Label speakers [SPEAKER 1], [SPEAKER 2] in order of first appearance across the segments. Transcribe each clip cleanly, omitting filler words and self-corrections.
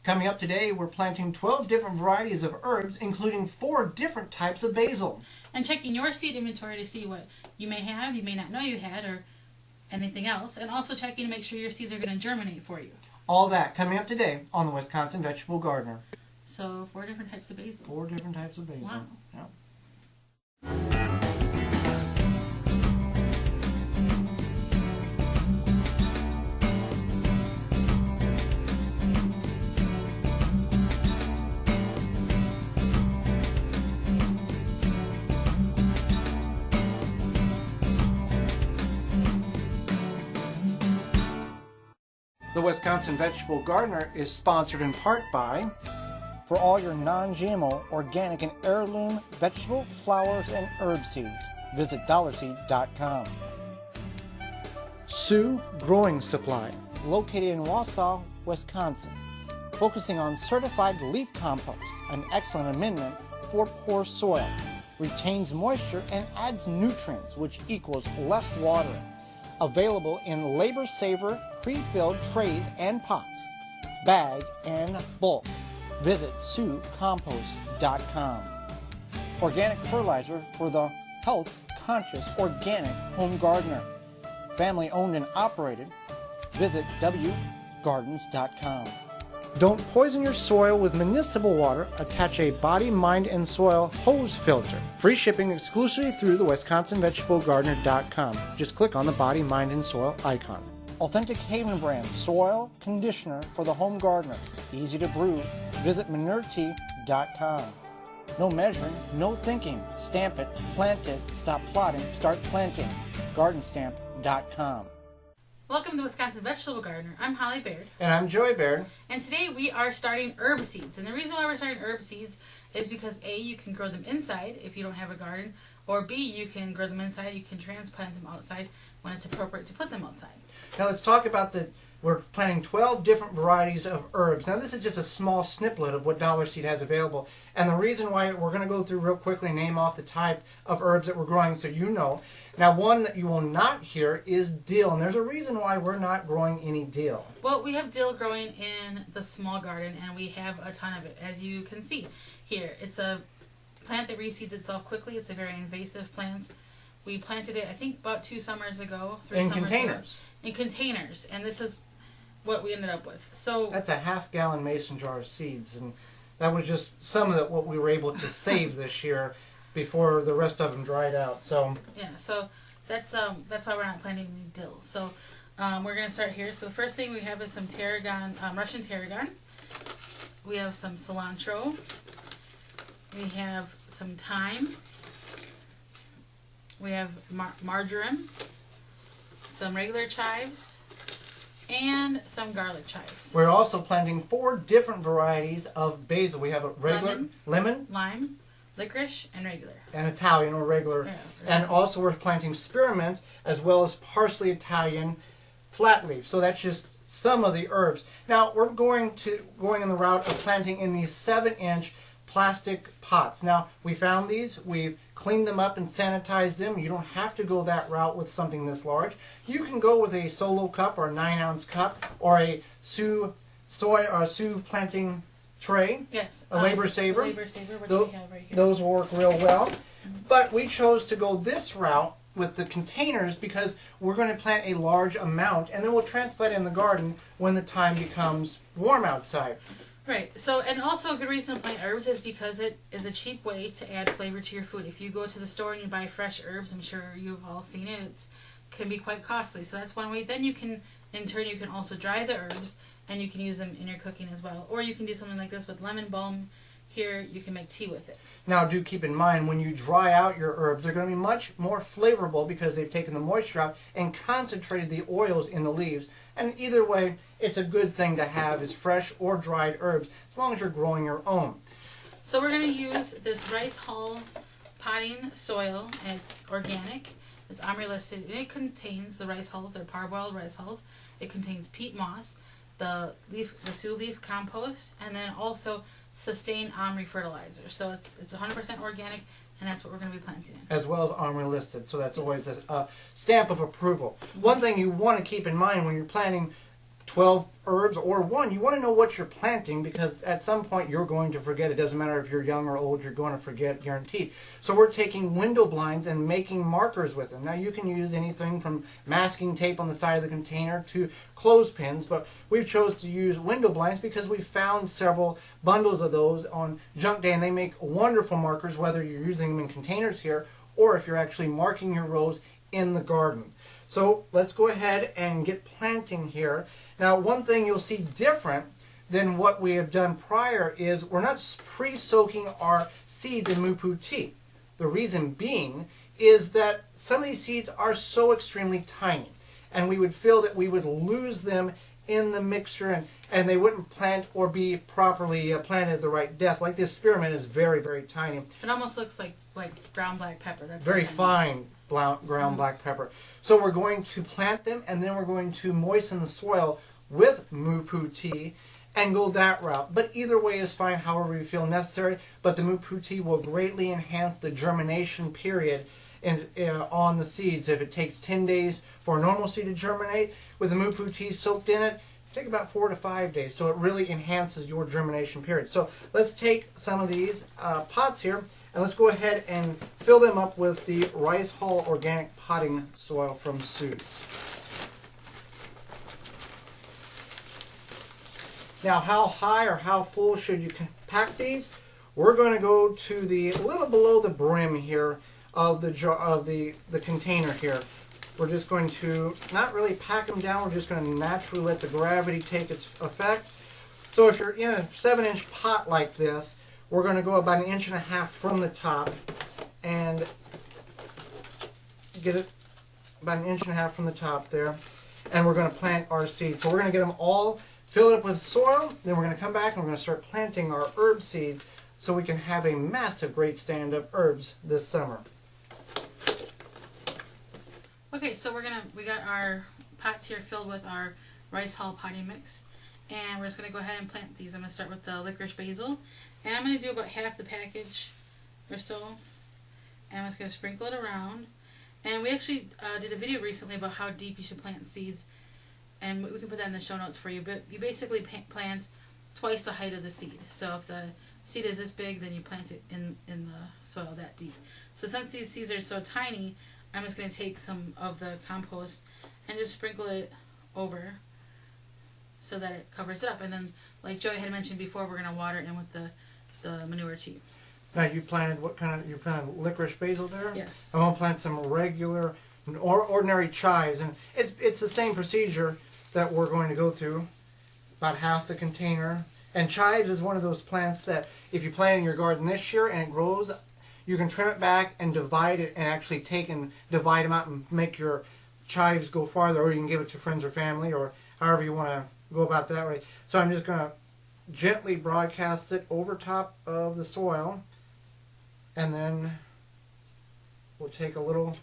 [SPEAKER 1] Coming up today, we're planting 12 different varieties of herbs, including 4 different types of basil.
[SPEAKER 2] And checking your seed inventory to see what you may have, you may not know you had, or anything else. And also checking to make sure your seeds are going to germinate for you.
[SPEAKER 1] All that coming up today on the Wisconsin Vegetable Gardener.
[SPEAKER 2] So 4 different types of basil.
[SPEAKER 1] 4 different types of basil.
[SPEAKER 2] Wow.
[SPEAKER 1] Yep. The Wisconsin Vegetable Gardener is sponsored in part by... For all your non-GMO, organic, and heirloom vegetable, flowers, and herb seeds, visit dollarseed.com. Sioux Growing Supply, located in Wausau, Wisconsin, focusing on certified leaf compost, an excellent amendment for poor soil, retains moisture and adds nutrients, which equals less watering. Available in labor-saver, pre-filled trays and pots, bag and bulk. Visit SiouxCompost.com. Organic fertilizer for the health-conscious organic home gardener. Family owned and operated. Visit thewiveggardener.com. Don't poison your soil with municipal water. Attach a body, mind, and soil hose filter. Free shipping exclusively through the WisconsinVegetableGardener.com. Just click on the body, mind, and soil icon. Authentic Haven brand soil conditioner for the home gardener. Easy to brew. Visit ManureTea.com. No measuring, no thinking. Stamp it, plant it, stop plotting, start planting. GardenStamp.com.
[SPEAKER 2] Welcome to Wisconsin Vegetable Gardener. I'm Holly Baird.
[SPEAKER 1] And I'm Joy Baird.
[SPEAKER 2] And today we are starting herb seeds. And the reason why we're starting herb seeds is because A, you can grow them inside if you don't have a garden, or B, you can grow them inside, you can transplant them outside when it's appropriate to put them outside.
[SPEAKER 1] Now let's talk about we're planting 12 different varieties of herbs. Now this is just a small snippet of what Dollar Seed has available. And the reason why we're going to go through real quickly and name off the type of herbs that we're growing so you know. Now one that you will not hear is dill. And there's a reason why we're not growing any dill.
[SPEAKER 2] Well, we have dill growing in the small garden and we have a ton of it, as you can see here. It's a plant that reseeds itself quickly. It's a very invasive plant. We planted it, I think, about 2 summers ago.
[SPEAKER 1] In containers.
[SPEAKER 2] In containers. And this is what we ended up with. So
[SPEAKER 1] that's a half-gallon mason jar of seeds. And that was just some of what we were able to save this year before the rest of them dried out. So
[SPEAKER 2] yeah, so that's why we're not planting any dill. So we're going to start here. So the first thing we have is some tarragon, Russian tarragon. We have some cilantro. We have some thyme. We have marjoram, some regular chives, and some garlic chives.
[SPEAKER 1] We're also planting 4 different varieties of basil. We have a regular lemon,
[SPEAKER 2] lime, licorice, and regular.
[SPEAKER 1] And Italian or regular.
[SPEAKER 2] Yeah.
[SPEAKER 1] And also we're planting spearmint as well as parsley Italian flat leaf. So that's just some of the herbs. Now we're going in the route of planting in these 7-inch plastic pots. Now we found these, we've cleaned them up and sanitized them. You don't have to go that route with something this large. You can go with a solo cup or a 9-ounce cup or a Sioux planting tray.
[SPEAKER 2] Yes.
[SPEAKER 1] A labor saver.
[SPEAKER 2] Labor saver, which we have right here.
[SPEAKER 1] Those will work real well. But we chose to go this route with the containers because we're going to plant a large amount and then we'll transplant in the garden when the time becomes warm outside.
[SPEAKER 2] Right. So, and also a good reason to plant herbs is because it is a cheap way to add flavor to your food. If you go to the store and you buy fresh herbs, I'm sure you've all seen it, it can be quite costly. So that's one way. Then you can, in turn, you can also dry the herbs and you can use them in your cooking as well. Or you can do something like this with lemon balm. Here, you can make tea with it.
[SPEAKER 1] Now, do keep in mind, when you dry out your herbs, they're going to be much more flavorful because they've taken the moisture out and concentrated the oils in the leaves. And either way, it's a good thing to have is fresh or dried herbs, as long as you're growing your own.
[SPEAKER 2] So we're going to use this rice hull potting soil. It's organic. It's OMRI listed, and it contains the rice hulls. They're parboiled rice hulls. It contains peat moss, the Sioux leaf compost, and then also Sustain OMRI fertilizer. So it's 100% organic, and that's what we're going to be planting in.
[SPEAKER 1] As well as OMRI listed, so that's always a stamp of approval. One thing you want to keep in mind when you're planting 12 herbs, or one, you want to know what you're planting, because at some point you're going to forget. It doesn't matter if you're young or old, you're going to forget, guaranteed. So we're taking window blinds and making markers with them. Now you can use anything from masking tape on the side of the container to clothespins, but we've chose to use window blinds because we found several bundles of those on Junk Day, and they make wonderful markers, whether you're using them in containers here or if you're actually marking your rows in the garden. So let's go ahead and get planting here. Now, one thing you'll see different than what we have done prior is we're not pre-soaking our seeds in Moo tea. The reason being is that some of these seeds are so extremely tiny, and we would feel that we would lose them in the mixture, and they wouldn't plant or be properly planted at the right depth. Like this spearmint is very, very tiny.
[SPEAKER 2] It almost looks like ground black pepper. That's
[SPEAKER 1] very fine ground black pepper. So we're going to plant them, and then we're going to moisten the soil with Moo tea and go that route. But either way is fine, however you feel necessary. But the Moo tea will greatly enhance the germination period on the seeds. If it takes 10 days for a normal seed to germinate, with the Moo tea soaked in it, take about 4 to 5 days. So it really enhances your germination period. So let's take some of these pots here, and let's go ahead and fill them up with the Rice Hull Organic Potting Soil from Sue's. Now, how high or how full should you pack these? We're going to go to the little below the brim here of the jar, of the container here. We're just going to not really pack them down. We're just going to naturally let the gravity take its effect. So if you're in a 7-inch pot like this, we're going to go about 1.5 inches from the top and get it about 1.5 inches from the top there. And we're going to plant our seeds. So we're going to get them all filled up with soil. Then we're going to come back and we're going to start planting our herb seeds so we can have a massive great stand of herbs this summer.
[SPEAKER 2] Okay, so we got our pots here filled with our Rice Hull potting mix, and we're just going to go ahead and plant these. I'm going to start with the licorice basil, and I'm going to do about half the package or so, and I'm just going to sprinkle it around. And we actually did a video recently about how deep you should plant seeds, and we can put that in the show notes for you, but you basically plant twice the height of the seed. So if the seed is this big, then you plant it in the soil that deep. So since these seeds are so tiny, I'm just going to take some of the compost and just sprinkle it over so that it covers it up. And then, like Joey had mentioned before, we're going to water in with the manure too.
[SPEAKER 1] Now you planted what kind of, you planted licorice basil there?
[SPEAKER 2] Yes.
[SPEAKER 1] I'm going to plant some regular or ordinary chives, and it's the same procedure that we're going to go through. About half the container. And chives is one of those plants that if you plant in your garden this year and it grows, you can trim it back and divide it, and actually take and divide them out and make your chives go farther, or you can give it to friends or family, or however you want to go about that way. So I'm just going to gently broadcast it over top of the soil, and then we'll take a little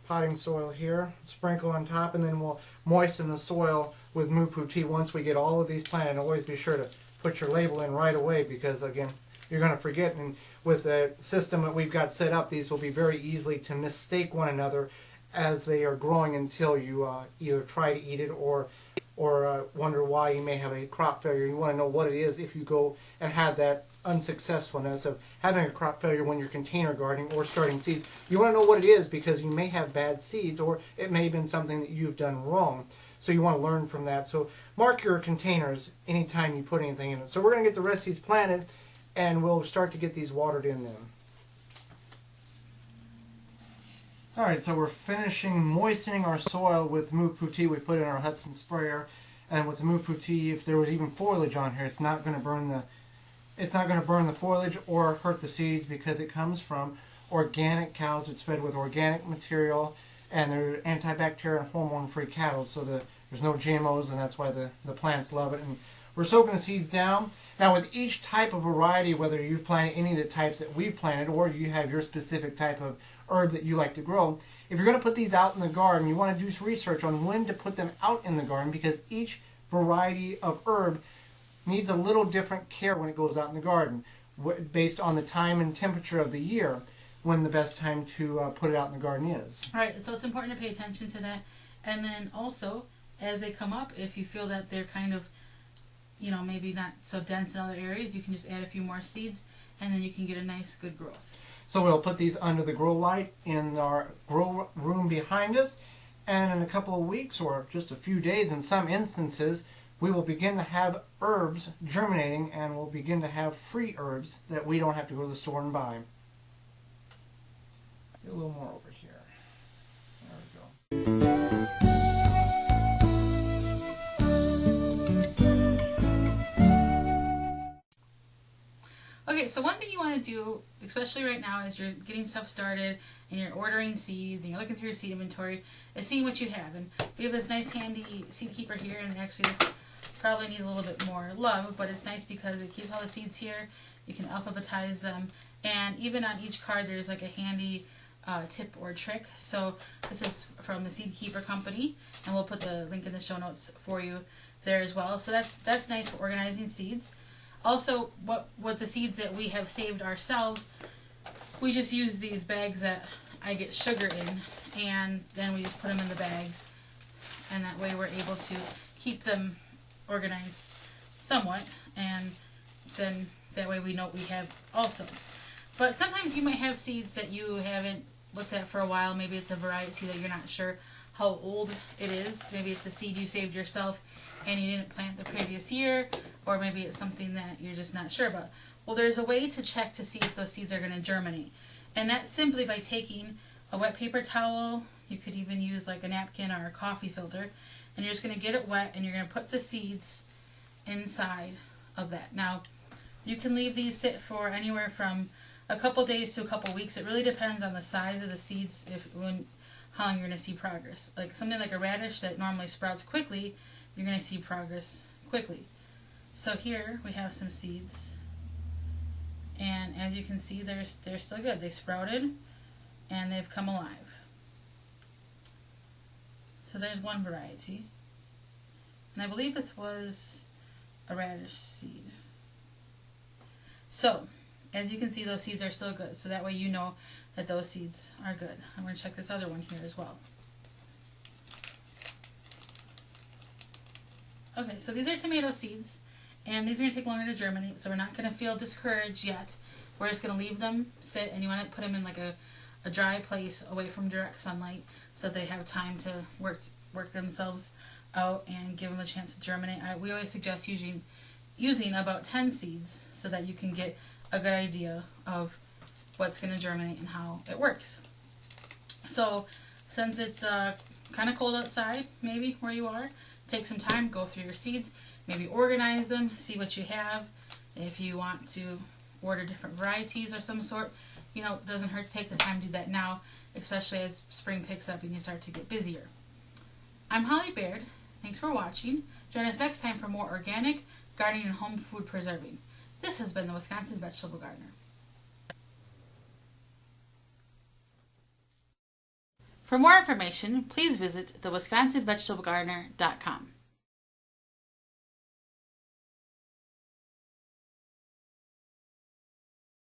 [SPEAKER 1] potting soil here, sprinkle on top, and then we'll moisten the soil with Moo tea once we get all of these planted. Always be sure to put your label in right away, because again, you're going to forget, and with the system that we've got set up, these will be very easily to mistake one another as they are growing until you either try to eat it or wonder why you may have a crop failure. You want to know what it is if you go and have that unsuccessfulness of having a crop failure when you're container gardening or starting seeds. You want to know what it is, because you may have bad seeds, or it may have been something that you've done wrong. So you want to learn from that. So mark your containers anytime you put anything in it. So we're going to get the rest of these planted, and we'll start to get these watered in then. Alright, so we're finishing moistening our soil with Moo tea we put in our Hudson sprayer. And with the Moo tea, if there was even foliage on here, it's not going to burn the foliage or hurt the seeds, because it comes from organic cows. It's fed with organic material, and they're antibacterial and hormone-free cattle, so there's no GMOs, and that's why the plants love it. And we're soaking the seeds down. Now with each type of variety, whether you've planted any of the types that we've planted, or you have your specific type of herb that you like to grow, if you're going to put these out in the garden, you want to do some research on when to put them out in the garden, because each variety of herb needs a little different care when it goes out in the garden, based on the time and temperature of the year, when the best time to put it out in the garden is.
[SPEAKER 2] All right, so it's important to pay attention to that. And then also, as they come up. If you feel that they're kind of, maybe not so dense in other areas, you can just add a few more seeds, and then you can get a nice, good growth.
[SPEAKER 1] So we'll put these under the grow light in our grow room behind us, and in a couple of weeks, or just a few days in some instances, we will begin to have herbs germinating, and we'll begin to have free herbs that we don't have to go to the store and buy. Get a little more over here. There we go.
[SPEAKER 2] Okay, so one thing you want to do, especially right now as you're getting stuff started and you're ordering seeds and you're looking through your seed inventory, is seeing what you have. And we have this nice handy seed keeper here, and actually this probably needs a little bit more love, but it's nice because it keeps all the seeds here. You can alphabetize them, and even on each card there's like a handy tip or trick. So this is from the Seed Keeper Company, and we'll put the link in the show notes for you there as well. So that's nice for organizing seeds. Also, what the seeds that we have saved ourselves, we just use these bags that I get sugar in, and then we just put them in the bags, and that way we're able to keep them organized somewhat, and then that way we know what we have also. But sometimes you might have seeds that you haven't looked at for a while. Maybe it's a variety that you're not sure how old it is. Maybe it's a seed you saved yourself and you didn't plant the previous year, or maybe it's something that you're just not sure about. Well, there's a way to check to see if those seeds are going to germinate, and that's simply by taking a wet paper towel. You could even use like a napkin or a coffee filter, and you're just going to get it wet, and you're going to put the seeds inside of that. Now, you can leave these sit for anywhere from a couple days to a couple weeks. It really depends on the size of the seeds, how long you're going to see progress. Like something like a radish that normally sprouts quickly, you're going to see progress quickly. So here we have some seeds, and as you can see, they're still good. They sprouted and they've come alive. So there's one variety, and I believe this was a radish seed. So as you can see, those seeds are still good, so that way you know that those seeds are good. I'm going to check this other one here as well. Okay, so these are tomato seeds, and these are going to take longer to germinate, so we're not going to feel discouraged yet. We're just going to leave them sit, and you want to put them in like a dry place away from direct sunlight so they have time to work themselves out and give them a chance to germinate. We always suggest using about 10 seeds so that you can get a good idea of what's going to germinate and how it works. So since it's kind of cold outside, maybe where you are, take some time, go through your seeds, maybe organize them, see what you have. If you want to order different varieties or some sort, it doesn't hurt to take the time to do that now, especially as spring picks up and you start to get busier. I'm Holly Baird. Thanks for watching. Join us next time for more organic gardening and home food preserving. This has been the Wisconsin Vegetable Gardener. For more information, please visit thewwisconsinvegetablegardener.com.